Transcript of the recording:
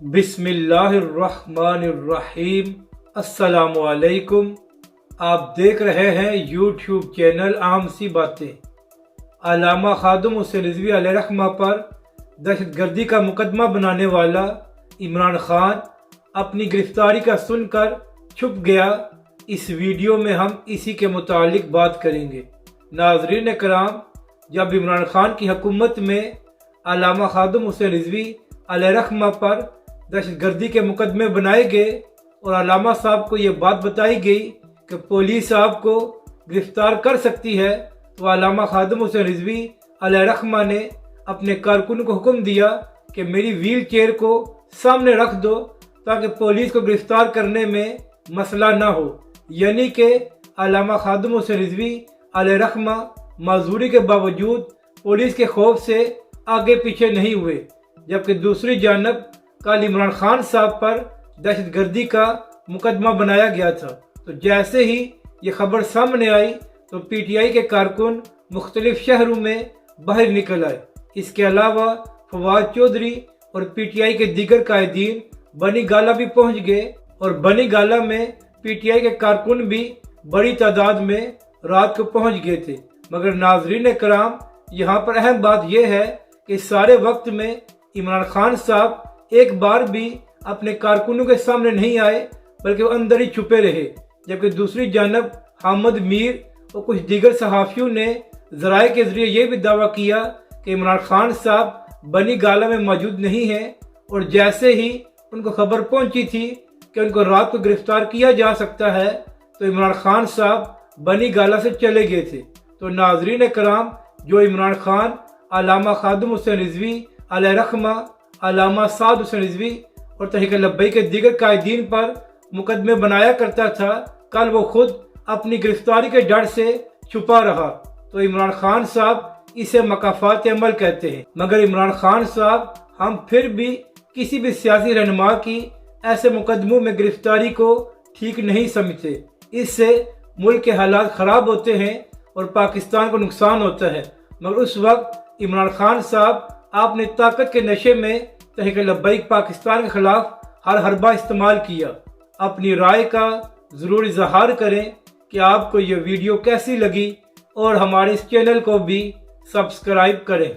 بسم اللہ الرحمن الرحیم۔ السلام علیکم۔ آپ دیکھ رہے ہیں یوٹیوب چینل عام سی باتیں۔ علامہ خادم حسین رضوی علیہ رحمہ پر دہشت گردی کا مقدمہ بنانے والا عمران خان اپنی گرفتاری کا سن کر چھپ گیا۔ اس ویڈیو میں ہم اسی کے متعلق بات کریں گے۔ ناظرین کرام، جب عمران خان کی حکومت میں علامہ خادم حسین رضوی علیہ رحمہ پر دہشت گردی کے مقدمے بنائے گئے اور علامہ صاحب کو یہ بات بتائی گئی کہ پولیس آپ کو گرفتار کر سکتی ہے، تو علامہ خادم حسین رضوی علیہ رحمہ نے اپنے کارکن کو حکم دیا کہ میری ویل چیئر کو سامنے رکھ دو تاکہ پولیس کو گرفتار کرنے میں مسئلہ نہ ہو۔ یعنی کہ علامہ خادم حسین رضوی علیہ رحمہ معذوری کے باوجود پولیس کے خوف سے آگے پیچھے نہیں ہوئے، جبکہ دوسری جانب کل عمران خان صاحب پر دہشت گردی کا مقدمہ بنایا گیا تھا۔ تو جیسے ہی یہ خبر سامنے آئی تو پی ٹی آئی کے کارکن مختلف شہروں میں باہر نکل آئے۔ اس کے علاوہ فواد چودھری اور پی ٹی آئی کے دیگر قائدین بنی گالہ بھی پہنچ گئے، اور بنی گالہ میں پی ٹی آئی کے کارکن بھی بڑی تعداد میں رات کو پہنچ گئے تھے۔ مگر ناظرین کرام، یہاں پر اہم بات یہ ہے کہ سارے وقت میں عمران خان صاحب ایک بار بھی اپنے کارکنوں کے سامنے نہیں آئے، بلکہ وہ اندر ہی چھپے رہے، جبکہ دوسری جانب حامد میر اور کچھ دیگر صحافیوں نے ذرائع کے ذریعے یہ بھی دعویٰ کیا کہ عمران خان صاحب بنی گالہ میں موجود نہیں ہیں، اور جیسے ہی ان کو خبر پہنچی تھی کہ ان کو رات کو گرفتار کیا جا سکتا ہے تو عمران خان صاحب بنی گالہ سے چلے گئے تھے۔ تو ناظرین کرام، جو عمران خان علامہ خادم حسین رضوی علیہ رحمہ، علامہ سعد حسین رضوی اور تحریک لبیک کے دیگر قائدین پر مقدمے بنایا کرتا تھا، کل وہ خود اپنی گرفتاری کے ڈر سے چھپا رہا، تو عمران خان صاحب اسے مکافات عمل کہتے ہیں۔ مگر عمران خان صاحب، ہم پھر بھی کسی بھی سیاسی رہنما کی ایسے مقدموں میں گرفتاری کو ٹھیک نہیں سمجھتے۔ اس سے ملک کے حالات خراب ہوتے ہیں اور پاکستان کو نقصان ہوتا ہے۔ مگر اس وقت عمران خان صاحب، آپ نے طاقت کے نشے میں تحریک لبیک پاکستان کے خلاف ہر حربہ استعمال کیا۔ اپنی رائے کا ضرور اظہار کریں کہ آپ کو یہ ویڈیو کیسی لگی، اور ہمارے اس چینل کو بھی سبسکرائب کریں۔